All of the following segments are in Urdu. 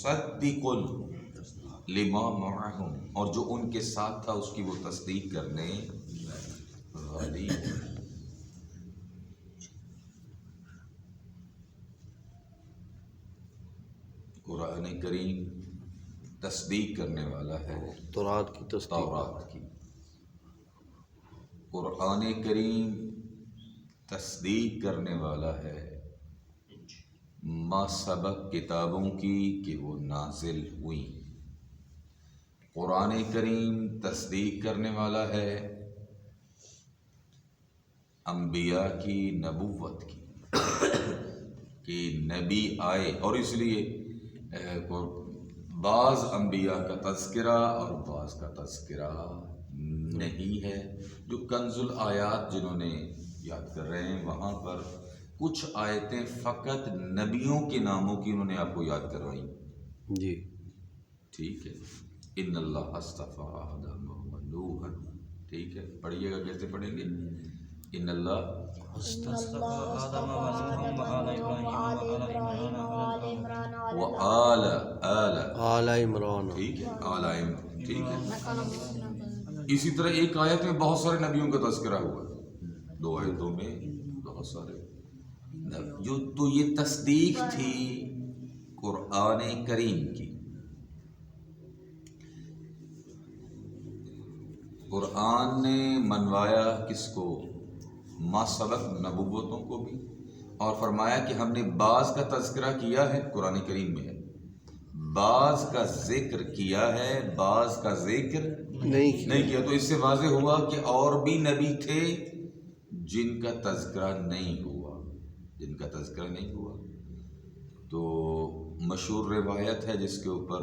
مصدق لما معہم، اور جو ان کے ساتھ تھا اس کی وہ تصدیق کرنے والی۔ قرآن کریم تصدیق کرنے والا ہے تورات کی تصدیق، تورات کی۔ قرآن کریم تصدیق کرنے والا ہے ما سبق کتابوں کی کہ وہ نازل ہوئیں۔ قرآن کریم تصدیق کرنے والا ہے انبیاء کی نبوت کی کہ نبی آئے، اور اس لیے بعض انبیاء کا تذکرہ اور بعض کا تذکرہ نہیں ہے۔ جو کنز الآیات جنہوں نے یاد کر رہے ہیں وہاں پر کچھ آیتیں فقط نبیوں کے ناموں کی انہوں نے آپ کو یاد کروائی۔ جی ٹھیک ہے، ان اللہ اصطفیٰ آدم و نوحا، ٹھیک ہے، پڑھیے گا، کیسے پڑھیں گے؟ ان اللہ وآل آل عمران، ٹھیک ہے، آل عمران، ٹھیک ہے۔ اسی طرح ایک آیت میں بہت سارے نبیوں کا تذکرہ ہوا ہے، 2 آیتوں میں بہت سارے جو، تو یہ تصدیق تھی قرآن کریم کی۔ قرآن نے منوایا کس کو؟ ما سبق نبوتوں کو بھی، اور فرمایا کہ ہم نے بعض کا تذکرہ کیا ہے، قرآن کریم میں ہے، بعض کا ذکر کیا ہے، بعض کا ذکر نہیں کیا۔ تو اس سے واضح ہوا کہ اور بھی نبی تھے جن کا تذکرہ نہیں ہوا، جن کا تذکرہ نہیں ہوا۔ تو مشہور روایت ہے جس کے اوپر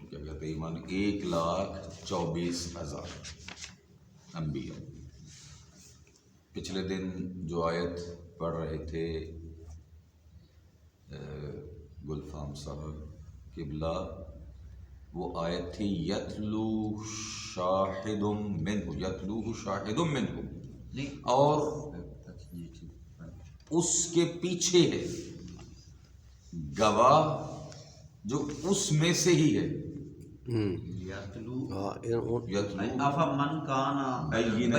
کیا کہتے ہیں ایمان، 1,24,000 انبیاء۔ پچھلے دن جو آیت پڑھ رہے تھے گلفام صاحب قبلہ، وہ آیت تھی یتلو شاہد منہ، یتلوہ شاہد منہ، اور اس کے پیچھے ہے گواہ جو اس میں سے ہی ہے۔ افمن کان بینۃ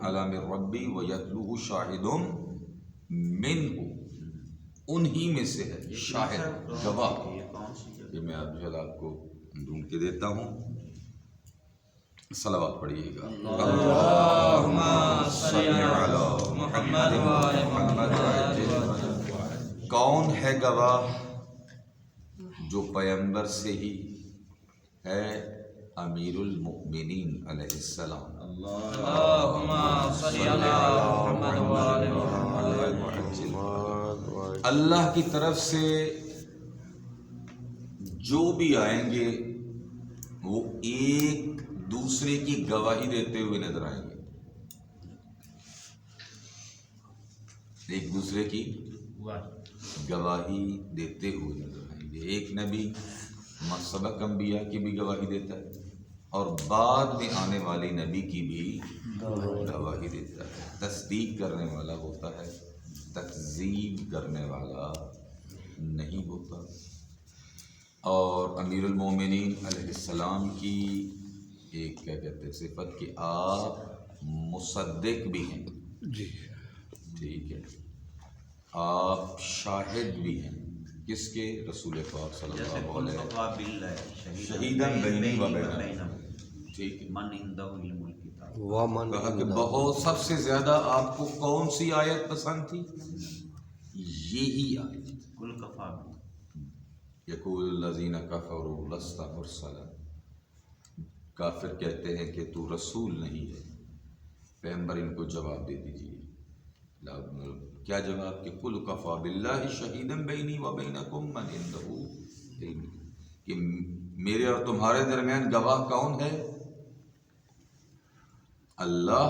علی من ربی ویتلوہ شاہد منہ، انہی میں سے ہے شاہد، گواہ۔ یہ میں آپ کو ڈھونڈ کے دیتا ہوں، صلوات پڑھیے گا۔ اللہم صلی علی محمد وعلی محمد۔ کون ہے گواہ؟ جو پیغمبر سے ہی ہے، امیر المؤمنین علیہ السلام۔ اللہم صلی علی محمد وعلی محمد۔ اللہ کی طرف سے جو بھی آئیں گے وہ ایک دوسرے کی گواہی دیتے ہوئے نظر آئیں گے، ایک دوسرے کی گواہی دیتے ہوئے نظر آئیں گے۔ ایک نبی سبق انبیاء کی بھی گواہی دیتا ہے اور بعد میں آنے والی نبی کی بھی گواہی دیتا ہے۔ تصدیق کرنے والا ہوتا ہے، تکذیب کرنے والا نہیں ہوتا۔ اور امیر المومنین علیہ السلام کی ایک کیا کہتے ہیں صفت کہ آپ مصدق بھی ہیں، جی ٹھیک ہے، آپ شاہد بھی ہیں، کس کے؟ رسول پاک صلی اللہ علیہ وسلم، شہیداً بینی و بینکم، ٹھیک ہے۔ من عنده علم الکتاب، ومن کہا کہ بہت سب سے زیادہ آپ کو کون سی آیت پسند تھی؟ یہی آیت۔ کل کفا یقول الذین کفروا لست مرسلا، کافر کہتے ہیں کہ تو رسول نہیں ہے۔ پیغمبر ان کو جواب دے دیجیے، کیا جواب؟ کہ قل کفا باللہ شہیدا بینی و بینکم من عندہ علم، کہ میرے اور تمہارے درمیان گواہ کون ہے؟ اللہ،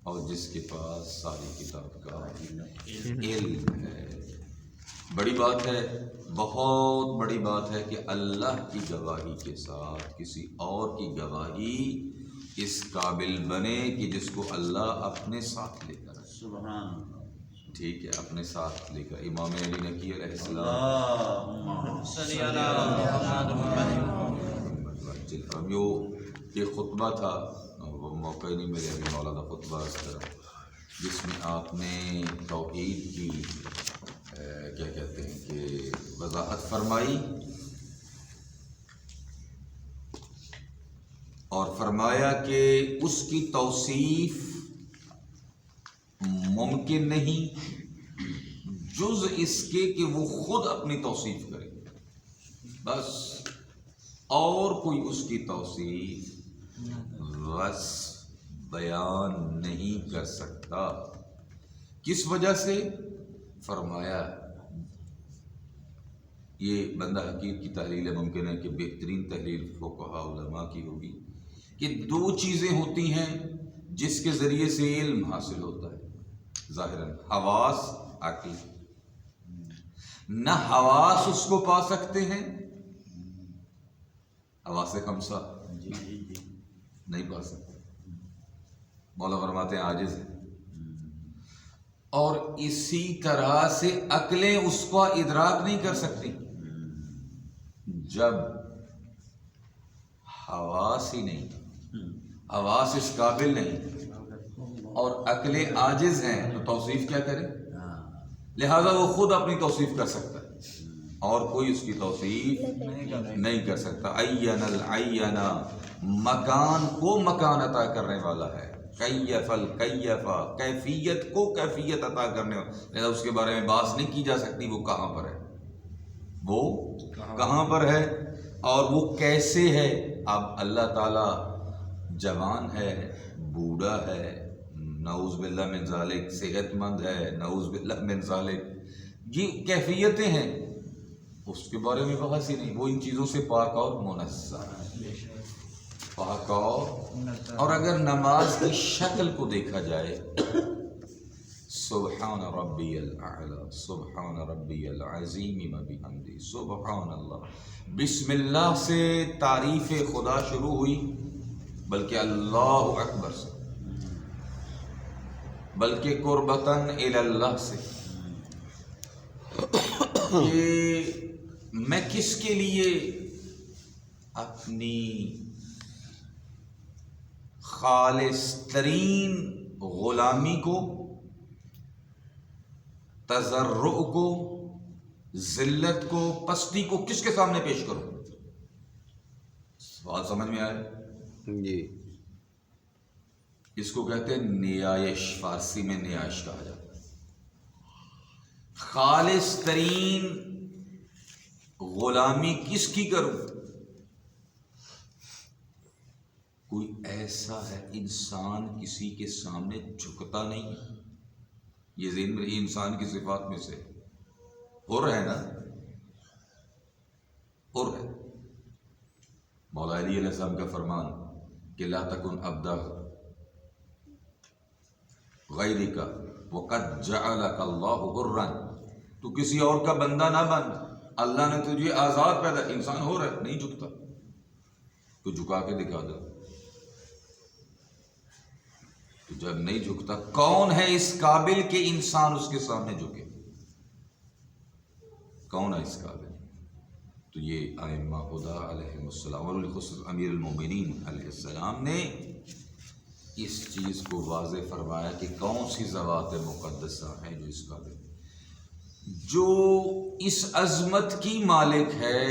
اور جس کے پاس ساری کتاب کا علم ہے۔ بڑی بات ہے، بہت بڑی بات ہے کہ اللہ کی گواہی کے ساتھ کسی اور کی گواہی اس قابل بنے کہ جس کو اللہ اپنے ساتھ لے کر۔ سبحان اللہ۔ ٹھیک ہے، اپنے ساتھ لے کر امام علی نقی علیہ السلام اللهم صل على محمد اب یہ خطبہ تھا، وہ موقع نہیں ملے ابھی مولانا خطبہ اس طرح، جس میں آپ نے توحید کی کیا کہتے ہیں کہ وضاحت فرمائی اور فرمایا کہ اس کی توصیف ممکن نہیں جز اس کے کہ وہ خود اپنی توصیف کرے، بس اور کوئی اس کی توصیف بس بیان نہیں کر سکتا۔ کس وجہ سے؟ فرمایا یہ بندہ حقیق کی تحلیل ہے، ممکن ہے کہ بہترین تحلیل فقہاء علماء کی ہوگی کہ دو چیزیں ہوتی ہیں جس کے ذریعے سے علم حاصل ہوتا ہے، ظاہراً حواس، عقل۔ نہ حواس اس کو پا سکتے ہیں، حواس خمسہ نہیں پا سکتے، مولا فرماتے ہیں عاجز ہیں، اور اسی طرح سے عقلیں اس کو ادراک نہیں کر سکتی۔ جب حواس ہی نہیں، حواس اس قابل نہیں اور عقلیں عاجز ہیں تو توصیف کیا کرے؟ لہذا وہ خود اپنی توصیف کر سکتا ہے اور کوئی اس کی توصیف نہیں کر سکتا۔ عین العین، مکان کو مکان عطا کرنے والا ہے، کیف الکیف، کیفیت کو کیفیت عطا کرنے والا، لہذا اس کے بارے میں بات نہیں کی جا سکتی وہ کہاں پر ہے، وہ کہاں پر ہے اور وہ کیسے ہے۔ اب اللہ تعالیٰ جوان ہے، بوڑھا ہے، نعوذ باللہ من ذالک، صحت مند ہے، نعوذ باللہ من ذالک، یہ کیفیتیں ہیں، اس کے بارے میں بحث ہی نہیں، وہ ان چیزوں سے پاک اور منزہ ہے، پاک اور اگر نماز کی شکل کو دیکھا جائے، سبحان ربی الاعلی، سبحان ربی العظیم وبحمدہ، سبحان اللہ، بسم اللہ سے تعریف خدا شروع ہوئی، بلکہ اللہ اکبر سے، بلکہ قربتاً الی اللہ سے، کہ میں کس کے لیے اپنی خالص ترین غلامی کو، تضرع کو، ذلت کو، پستی کو کس کے سامنے پیش کروں؟ سوال سمجھ میں آئے؟ جی، اس کو کہتے ہیں نیائش، فارسی میں نیائش کہا جاتا ہے۔ خالص ترین غلامی کس کی کروں؟ کوئی ایسا ہے انسان کسی کے سامنے جھکتا نہیں ہے، یہ ذہن میں انسان کی صفات میں سے ہو رہا ہے نا، ہو رہا ہے۔ مولا علی علیہ السلام کا فرمان کہ لا تکن عبدا غیرک وقد جعلک اللہ حرا، تو کسی اور کا بندہ نہ بن، اللہ نے تجھے آزاد پیدا، انسان ہو رہا ہے نہیں جھکتا، تو جھکا کے دکھا دو، تو جب نہیں جھکتا کون ہے اس قابل کہ انسان اس کے سامنے جھکے؟ کون ہے اس قابل؟ تو یہ ائمہ خدا علیہ السلام اور بالخصوص امیر المومنین علیہ السلام نے اس چیز کو واضح فرمایا کہ کون سی ذوات مقدسہ ہیں جو اس قابل، جو اس عظمت کی مالک ہے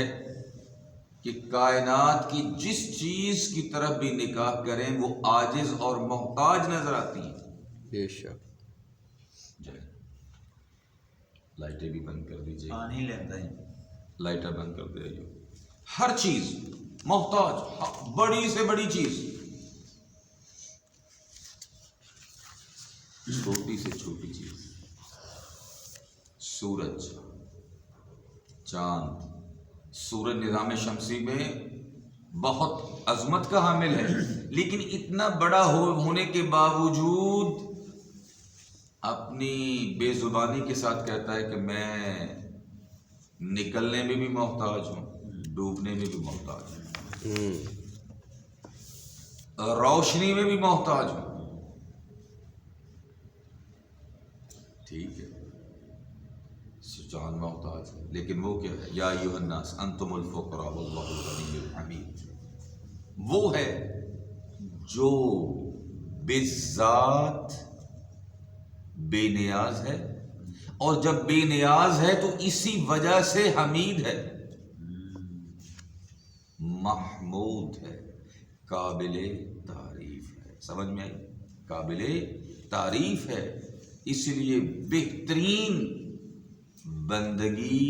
کہ کائنات کی جس چیز کی طرف بھی نگاہ کریں وہ عاجز اور محتاج نظر آتی ہیں۔ بے شک۔ جائے لائٹیں بھی بند کر دیجیے، پانی لیتا ہے، لائٹیں بند کر دے، ہر چیز محتاج، بڑی سے بڑی چیز، چھوٹی سے چھوٹی چیز، سورج، چاند، سورج نظام شمسی میں بہت عظمت کا حامل ہے، لیکن اتنا بڑا ہونے کے باوجود اپنی بے زبانی کے ساتھ کہتا ہے کہ میں نکلنے میں بھی محتاج ہوں، ڈوبنے میں بھی محتاج ہوں، روشنی میں بھی محتاج ہوں۔ ٹھیک ہے، جان محتاج ہے، لیکن وہ کیا ہے؟ یا ایھا الناس انتم الفقراء واللہ الغنی الحمید، وہ ہے جو بذات بے نیاز ہے، اور جب بے نیاز ہے تو اسی وجہ سے حمید ہے، محمود ہے، قابل تعریف ہے۔ سمجھ میں آئی؟ قابل تعریف ہے۔ اس لیے بہترین بندگی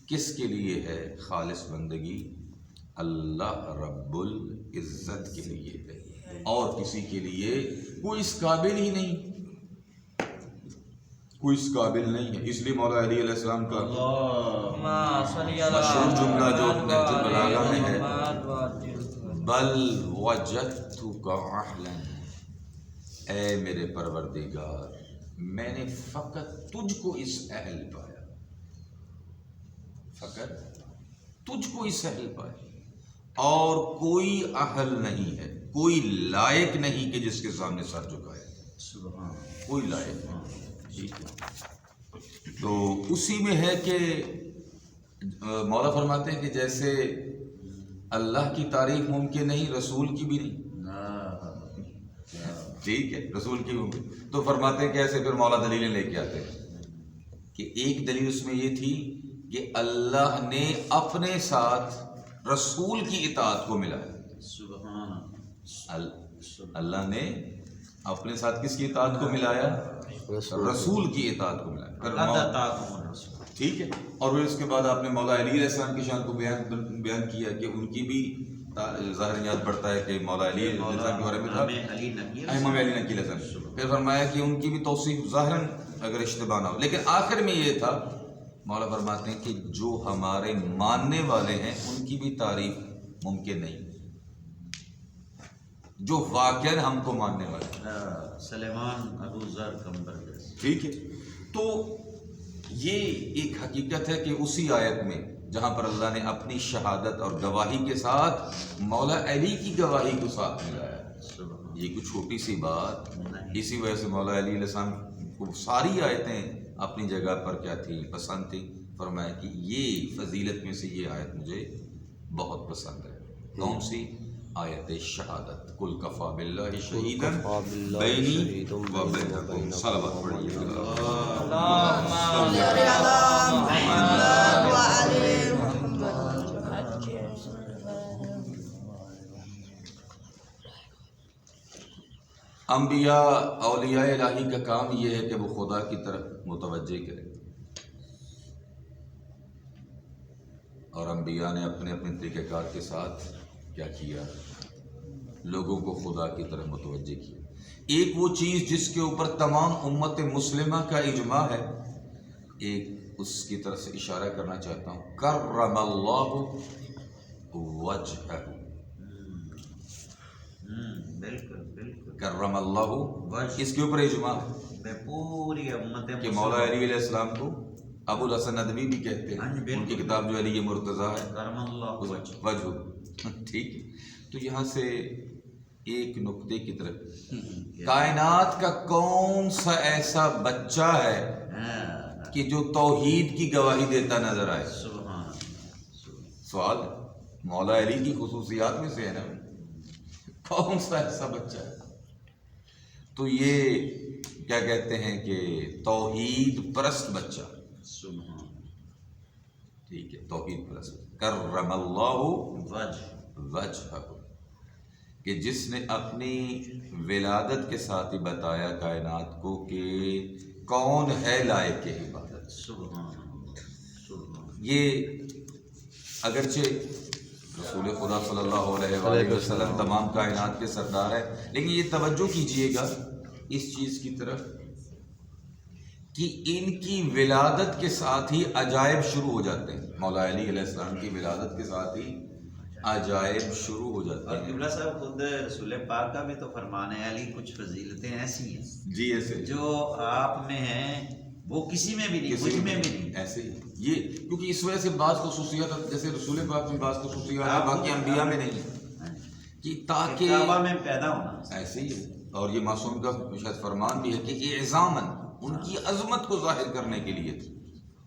کس کے لیے ہے؟ خالص بندگی اللہ رب العزت کے لیے ہے، اور کسی کے لیے کوئی اس قابل ہی نہیں، کوئی اس قابل نہیں ہے۔ اس لیے مولا علی علیہ السلام کا مشہور جملہ جو نہج البلاغہ میں ہے، بل وجدتک اہلا، اے میرے پروردگار میں نے فقط تجھ کو اس اہل پایا، فقط تجھ کو اس اہل پایا، اور کوئی اہل نہیں ہے، کوئی لائق نہیں کہ جس کے سامنے سر جھکائے، کوئی لائق نہیں۔ ٹھیک ہے، تو اسی میں ہے کہ مولا فرماتے ہیں کہ جیسے اللہ کی تعریف ممکن نہیں، رسول کی بھی نہیں، ٹھیک ہے، رسول کی بھی، تو فرماتے ہیں کیسے؟ پھر مولا دلیلیں لے کے آتے ہیں کہ ایک دلیل اس میں یہ تھی کہ اللہ نے اپنے ساتھ رسول کی اطاعت کو ملایا، اللہ نے اپنے ساتھ کس کی اطاعت کو ملایا؟ رسول کی اطاعت کو ملایا۔ ٹھیک ہے، اور پھر اس کے بعد آپ نے مولا علی علیہ السلام کی شان کو بیان کیا کہ ان کی بھی ظاہر یاد پڑتا ہے کہ مولا علی علیہ السلام کے بارے میں تھا، امام علی نقی علیہ السلام، پھر فرمایا کہ ان کی بھی توصیف ظاہراً اگر اشتباہ نہ ہو، لیکن آخر میں یہ تھا مولا فرماتے ہیں کہ جو ہمارے ماننے والے ہیں ان کی بھی تعریف ممکن نہیں، جو واقعاً ہم کو ماننے والے ہیں، سلیمان ابو ذر کمبر۔ ٹھیک ہے، تو یہ ایک حقیقت ہے کہ اسی آیت میں جہاں پر اللہ نے اپنی شہادت اور گواہی کے ساتھ مولا علی کی گواہی کو ساتھ ملایا، یہ کوئی چھوٹی سی بات، اسی وجہ سے مولا علی علیہ السلام کو ساری آیتیں اپنی جگہ پر کیا تھی؟ پسند تھی۔ فرمایا کہ یہ فضیلت میں سے یہ آیت مجھے بہت پسند ہے، کون سی؟ آیت شہادت، کل کفا باللہ شہیدا بینی و بینکم، صلوات پڑھیے انبیاء اولیاء الہی کا کام یہ ہے کہ وہ خدا کی طرف متوجہ کرے، اور انبیاء نے اپنے اپنے طریقہ کار کے ساتھ کیا کیا؟ لوگوں کو خدا کی طرف متوجہ کیا۔ ایک وہ چیز جس کے اوپر تمام امت مسلمہ کا اجماع ہے، ایک اس کی طرف سے اشارہ کرنا چاہتا ہوں، کرم اللہ وجہہ، بالکل بالکل، کرم اللہ وجہ، اس کے اوپر اجماع ہے پوری امت کہ مولا علی علیہ السلام کو ابو الحسن ندوی بھی کہتے ہیں، ان کی کتاب جو علی مرتضیٰ ہے، کرم اللہ وجہ۔ ٹھیک ہے، تو یہاں سے ایک نقطے کی طرف، کائنات کا کون سا ایسا بچہ ہے کہ جو توحید کی گواہی دیتا نظر آئے؟ سوال مولا علی کی خصوصیات میں سے ہے نا، کون سا ایسا بچہ ہے؟ تو یہ کیا کہتے ہیں کہ توحید پرست بچہ، ٹھیک ہے، توحید پرست، کرم اللہ وجہہ، کہ جس نے اپنی ولادت کے ساتھ ہی بتایا کائنات کو کہ کون ہے لائق عبادت۔ یہ اگرچہ رسول خدا صلی اللہ علیہ وآلہ وسلم تمام کائنات کے سردار ہے، لیکن یہ توجہ کیجئے گا اس چیز کی طرف کہ ان کی ولادت کے ساتھ ہی عجائب شروع ہو جاتے ہیں، مولا علی علیہ السلام کی ولادت کے ساتھ ہی عجائب شروع ہو جاتے ہیں۔ اور قبلہ صاحب خود رسول پاک کا بھی تو فرمان ہے، علی کچھ فضیلتیں ایسی ہیں جی ایسے جو آپ میں ہیں وہ کسی میں بھی نہیں، مجھ میں بھی نہیں، ایسے ہی یہ، کیونکہ اس وجہ سے بعض خصوصیات جیسے رسول پاک میں بعض خصوصیات باقی انبیاء میں نہیں ہیں، کہ تاکہ کعبہ میں پیدا ہونا ایسے ہی ہے، اور یہ معصوم کا شاید فرمان بھی ہے کہ اعظاماً ان کی عظمت کو ظاہر کرنے کے لیے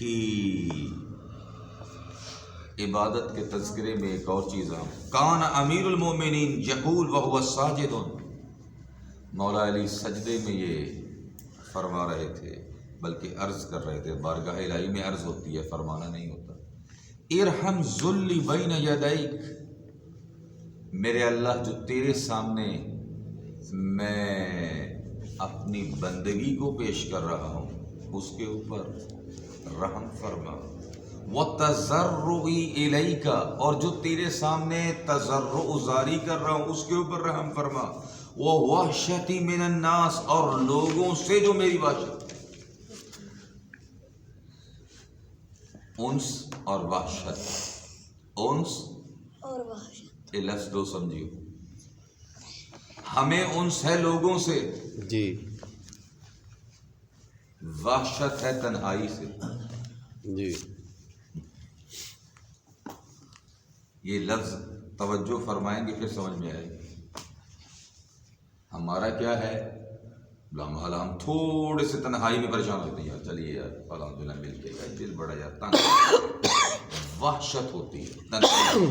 کی عبادت کے تذکرے میں ایک اور چیز ہے. کان امیر المومنین یقول وهو ساجد. مولا علی سجدے میں یہ فرما رہے تھے، بلکہ عرض کر رہے تھے. بارگاہ الہی میں عرض ہوتی ہے، فرمانا نہیں ہوتا. ارحم ذلی بین یدیک، میرے اللہ جو تیرے سامنے میں اپنی بندگی کو پیش کر رہا ہوں اس کے اوپر رحم فرما. وَتَضَرُّعِي إِلَيْكَ، اور جو تیرے سامنے تضرع زاری کر رہا ہوں اس کے اوپر رحم فرما. وَوَحْشَتِي مِنَ النَّاسِ، اور لوگوں سے جو میری وحشت. انس اور وحشت، انس اور وحشت، یہ لفظ دو سمجھیو. ہمیں انس ہے لوگوں سے، جی وحشت ہے تنہائی سے. جی یہ لفظ توجہ فرمائیں گے پھر سمجھ میں آئے گی. ہمارا کیا ہے، ہم تھوڑے سے تنہائی میں پریشان ہوتے ہیں، یار چلیے یار الحمدللہ مل کے گئے، دل بڑا یار تنگ. وحشت ہوتی ہے تنہائی.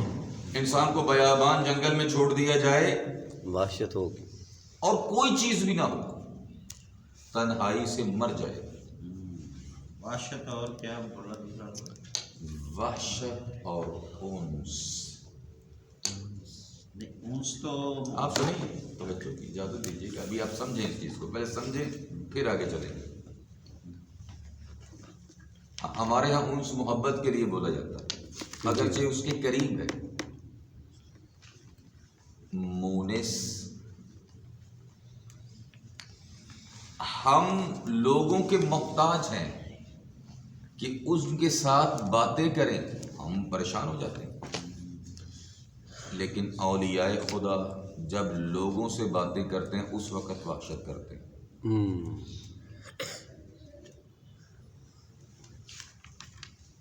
انسان کو بیابان جنگل میں چھوڑ دیا جائے وحشت ہوگی. اور کوئی چیز بھی نہ ہو، تنہائی سے مر جائے. وحشت اور کیا بولا دوسرا؟ وحشت اور انس. اونس تو آپ سنیں توجہ کی اجازت دیجیے کہ ابھی آپ سمجھیں اس چیز کو، پہلے سمجھیں پھر آگے چلیں گے. ہمارے ہاں انس محبت کے لیے بولا جاتا ہے، اگرچہ اس کے قریب ہے. مونس، ہم لوگوں کے محتاج ہیں کہ ان کے ساتھ باتیں کریں، ہم پریشان ہو جاتے ہیں. لیکن اولیاء خدا جب لوگوں سے باتیں کرتے ہیں اس وقت وحشت کرتے ہیں.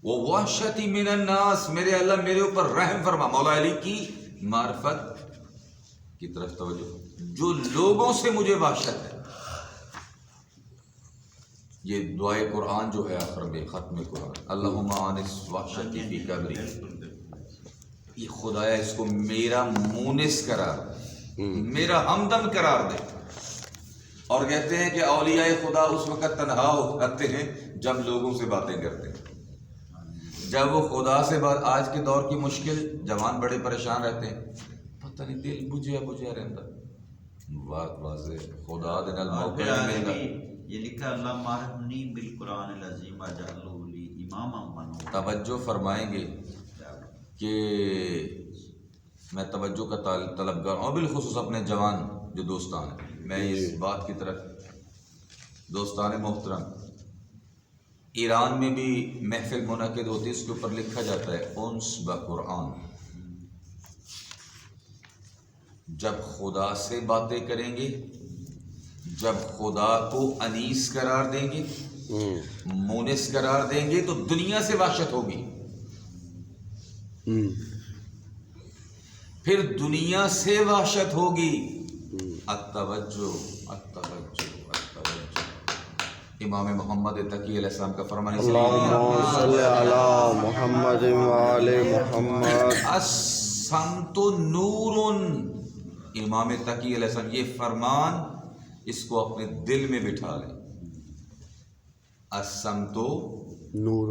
وہ وحشتی من الناس، میرے اللہ میرے اوپر رحم فرما. مولا علی کی معرفت کی طرف توجہ، جو لوگوں سے مجھے وحشت ہے. یہ دعائے قرآن جو ہے آخر میں ختم قرآن، اللہم آنس وحشتی فی قبری، یہ خدایا اس کو میرا مونس قرار دے، میرا ہمدم قرار دے. اور کہتے ہیں کہ اولیاء خدا اس وقت تنہا ہو جاتے ہیں جب لوگوں سے باتیں کرتے ہیں. جب وہ خدا سے بات، آج کے دور کی مشکل، جوان بڑے پریشان رہتے ہیں، پتہ نہیں دل بجھیا رہتا. واضح خدا دن الموقع ملے گا. یہ لکھا اللہ مارحنی بالقرآن العظیم اجعلہ لی اماما ونورا. توجہ فرمائیں گے کہ میں توجہ کا طلبگار ہوں، اور بالخصوص اپنے جوان جو دوستان ہیں. میں اس بات کی طرف، دوستان محترم، ایران میں بھی محفل منعقد ہوتی ہے، اس کے اوپر لکھا جاتا ہے انس بقرآن. جب خدا سے باتیں کریں گے، جب خدا کو انیس قرار دیں گے، مونس قرار دیں گے، تو دنیا سے وحشت ہوگی. پھر دنیا سے وحشت ہوگی. التوجہ التوجہ التوجہ. امام محمد تقی علیہ السلام کا فرمان ہے، اللہم صلی علی محمد وآل محمد. الصمت نور. امام تقی علیہ السلام یہ فرمان، اس کو اپنے دل میں بٹھا لیں. الصمت نور،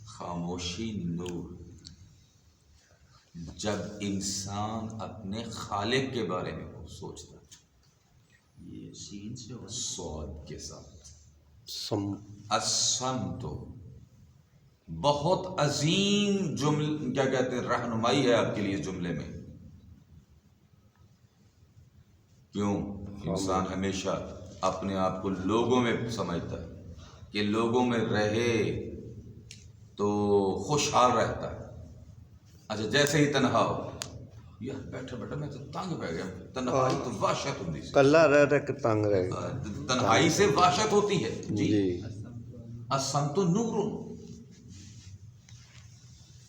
خاموشی نور. جب انسان اپنے خالق کے بارے میں سوچتا ہے، یہ سین سے ہو سواد کے ساتھ. الصمت بہت عظیم جملہ، کیا کہتے ہیں، رہنمائی ہے آپ کے لیے جملے میں. کیوں؟ انسان ہمیشہ اپنے آپ کو لوگوں میں سمجھتا ہے کہ لوگوں میں رہے تو خوشحال رہتا ہے. اچھا جیسے ہی تنہا ہو، یار بیٹھا بیٹھا میں تو تنگ پہ گیا. تنہائی تو وحشت ہوتی ہے، کلا رہ رہ کے تنگ رہے گا. تنہائی سے وحشت ہوتی ہے. جی الصمت نور.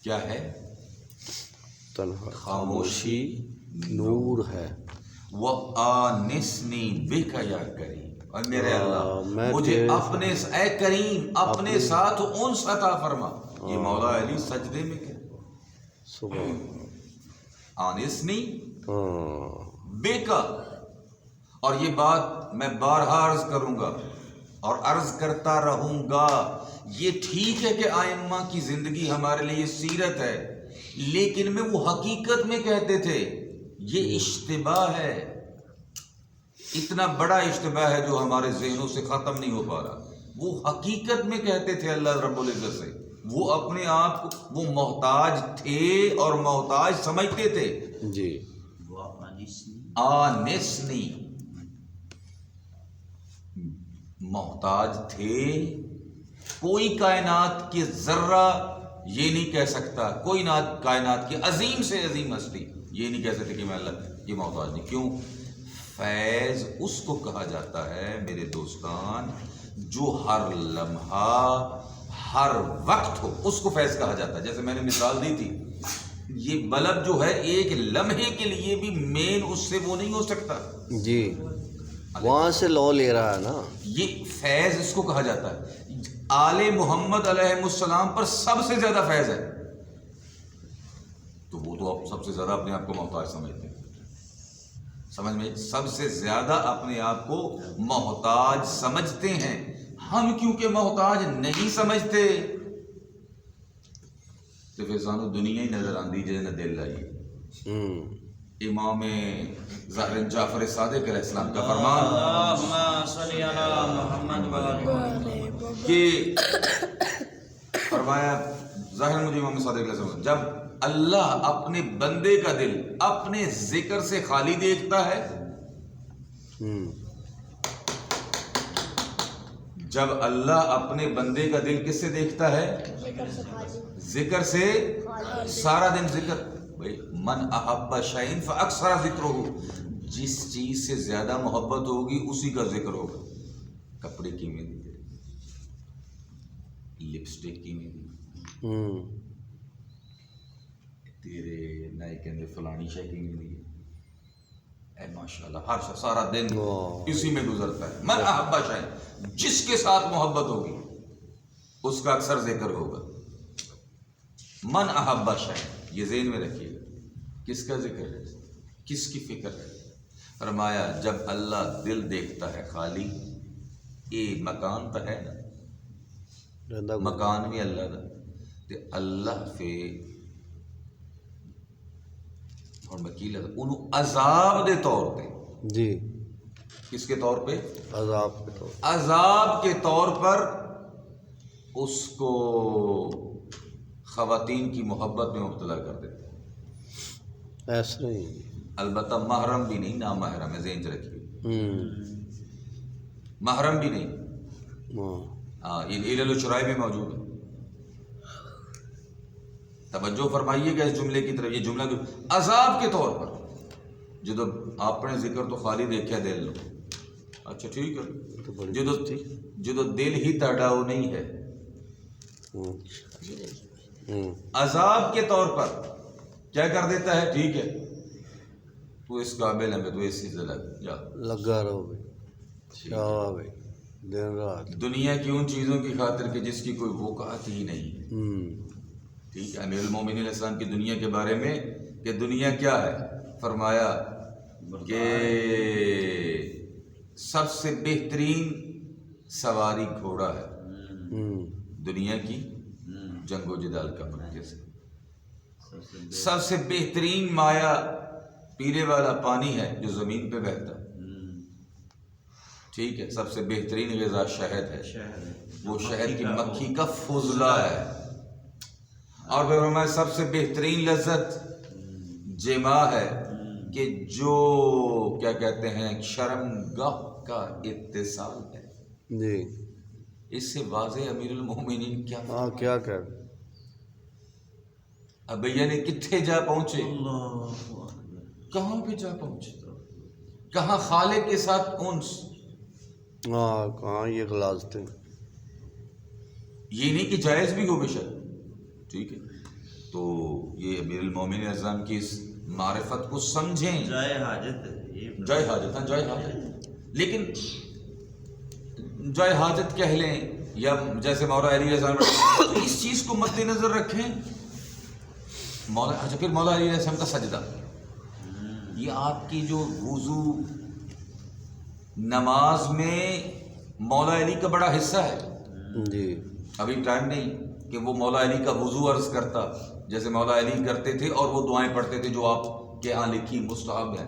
کیا ہے؟ تنہا خاموشی نور ہے. وَآنِسْنِي بِكَ یا کریم. اور میرے اللہ میں مجھے تیرے اپنے اے کریم اپنے ساتھ انس عطا فرما. یہ مولا علی سجدے میں کیا سبحان آنسنی ہاں بے کا. اور یہ بات میں بارہا عرض کروں گا اور عرض کرتا رہوں گا. یہ ٹھیک ہے کہ ائمہ کی زندگی ہمارے لیے سیرت ہے، لیکن میں وہ حقیقت میں کہتے تھے. یہ اشتباہ ہے، اتنا بڑا اشتباہ ہے جو ہمارے ذہنوں سے ختم نہیں ہو پا رہا. وہ حقیقت میں کہتے تھے اللہ رب العزت سے، وہ اپنے آپ کو وہ محتاج تھے اور محتاج سمجھتے تھے. جی وہ انیسنی آنسنی محتاج تھے. کوئی کائنات کے ذرہ یہ نہیں کہہ سکتا، کوئی کائنات کی عظیم سے عظیم ہستی یہ نہیں کہہ سکتے کہ میں اللہ یہ محتاج نہیں. کیوں؟ فیض اس کو کہا جاتا ہے میرے دوستان جو ہر لمحہ ہر وقت ہو، اس کو فیض کہا جاتا ہے. جیسے میں نے مثال دی تھی، یہ بلب جو ہے ایک لمحے کے لیے بھی مین اس سے وہ نہیں ہو سکتا. جی وہاں سے لو لے رہا ہے نا. یہ فیض اس کو کہا جاتا ہے. آل محمد علیہ السلام پر سب سے زیادہ فیض ہے، تو وہ تو اب سب سے زیادہ اپنے آپ کو محتاج سمجھتے ہیں. سمجھ میں سب سے زیادہ اپنے آپ کو محتاج سمجھتے ہیں. ہم کیونکہ محتاج نہیں سمجھتے تو پھر سانو دنیا ہی نظر آندی جے نہ دل لائیے. امام ظاہر جعفر صادق علیہ السلام کا فرمان اللہم صلی علی محمد کہ فرمایا ظاہر مجھے امام صادق علیہ السلام جب اللہ اپنے بندے کا دل اپنے ذکر سے خالی دیکھتا ہے، جب اللہ اپنے بندے کا دل کس سے دیکھتا ہے؟ ذکر سے. سارا دن ذکر. بھائی من احب شیئن فاکثر ذکرہ، جس چیز سے زیادہ محبت ہوگی اسی کا ذکر ہوگا. کپڑے کی میں دی، لپسٹک کی میں دی، تیرے نئے کہندے فلانی شے کی میں دی، اے ماشاءاللہ ہر سارا دن اسی میں گزرتا ہے. من احب شیئن، جس کے ساتھ محبت ہوگی اس کا اکثر ذکر ہوگا. من احب شیئن، یہ ذہن میں رکھیے گا. کس کا ذکر ہے؟ کس کی فکر ہے؟ فرمایا جب اللہ دل دیکھتا ہے خالی، یہ مکان تو ہے نا، مکان بھی اللہ دا تے اللہ پہ اور وکیل انہوں عذاب دے طور پہ. جی کس کے طور پہ؟ عذاب کے طور. عذاب کے طور پر اس کو خواتین کی محبت میں مبتلا کر دیتے. ایسا نہیں، البتہ محرم بھی نہیں، نامحرم ہے، ذہن رکھیے. محرم بھی نہیں. ہاں یہ علل و شرائع میں موجود ہے. توجہ فرمائیے گا اس جملے کی طرف. یہ جملہ عذاب کے طور پر جدو آپ نے ذکر تو خالی دیکھا دل لو، اچھا ٹھیک ہے، جدو دل ہی تڑا وہ نہیں ہے، عذاب کے طور پر کیا کر دیتا ہے؟ ٹھیک ہے تو اس قابل ہے تو اسی سے لگا رہو بھائی، شاہ بھائی دن رات دنیا کی ان چیزوں کی خاطر کہ جس کی کوئی وقعت ہی نہیں. ٹھیک ہے. امیر المومنین علیہ السلام کی دنیا کے بارے میں کہ دنیا کیا ہے، فرمایا کہ سب سے بہترین سواری گھوڑا ہے دنیا کی، جنگ و جدال کا مرکز ہے. سب سے بہترین مایا پینے والا پانی ہے جو زمین پہ بہتا ہے. ٹھیک ہے. سب سے بہترین غذا شہد ہے، وہ شہد کی مکھی کا فضلہ ہے. اور پھر ہمارے سب سے بہترین لذت جما ہے کہ جو کیا کہتے ہیں شرم گاہ کا اتصال ہے. جی اس سے واضح امیر المومنین کیا ہاں کیا کر اب یعنی کتنے جا پہنچے، کہاں پہ جا پہنچے، کہاں خالق کے ساتھ انس. ہاں کہاں یہ غلاظ تھے. یہ نہیں کہ جائز بھی ہو بے شک، ٹھیک ہے. تو یہ امیر المومنین اعظم کی اس معرفت کو سمجھیں. جائے حاجت ہے، جائے حاجت، ہاں جائے حاجت. لیکن جائے حاجت کہہ لیں یا جیسے مولا علی علیہ السلام، تو اس چیز کو مد نظر رکھیں. اچھا پھر مولا علی علیہ السلام کا سجدہ، یہ آپ کی جو وضو نماز میں مولا علی کا بڑا حصہ ہے. جی ابھی ٹائم نہیں کہ وہ مولا علی کا وضو عرض کرتا جیسے مولا علی کرتے تھے اور وہ دعائیں پڑھتے تھے جو آپ کے ہاں لکھی مستحب ہے.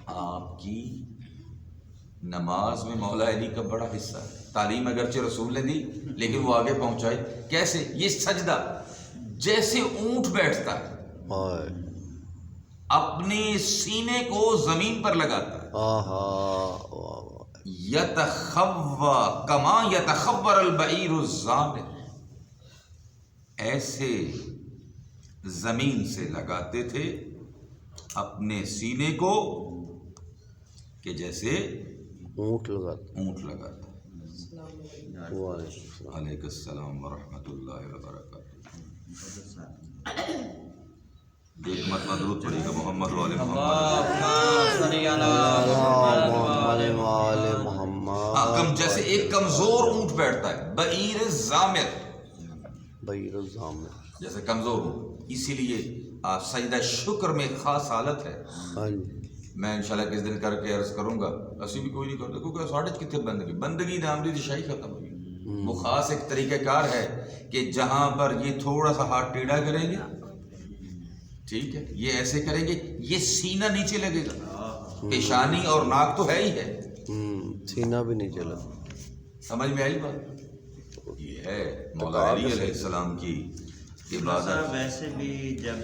آپ کی نماز میں مولا علی کا بڑا حصہ ہے. تعلیم اگرچہ رسول نے دی لیکن وہ آگے پہنچائی کیسے؟ یہ سجدہ جیسے اونٹ بیٹھتا ہے ہائے اپنے سینے کو زمین پر لگاتا ہے، آہا یتخوّا کما یتخور البعیر الزامر، ایسے زمین سے لگاتے تھے اپنے سینے کو کہ جیسے اونٹ لگاتا. اونٹ لگاتا. وعلیکم السلام. علیکم السلام ورحمۃ اللہ وبرکاتہ. ایک مرتبہ درود پڑھے گا محمد والے محمد. محمد جیسے ایک کمزور اونٹ بیٹھتا ہے، بعیر زامر، بیر الزامر. جیسے کمزور ہوں، اسی لیے سجدہ شکر میں خاص حالت ہے. ہاں جی میں انشاءاللہ کس دن کر کے عرض کروں گا، اسی بھی کوئی نہیں کرتا کیونکہ ساڑھے کتنے بندگی نام دی شاہی ختم ہوئی. وہ خاص ایک طریقہ کار ہے کہ جہاں پر یہ تھوڑا سا ہاتھ ٹیڑھا کریں گے، ٹھیک ہے، یہ ایسے کریں گے، یہ سینہ نیچے لگے گا، پیشانی اور ناک تو ہے ہی ہے، سینہ بھی نہیں چلا. سمجھ میں آئی بات؟ یہ ہے مولا علی علیہ السلام کی عبادت. ویسے بھی جب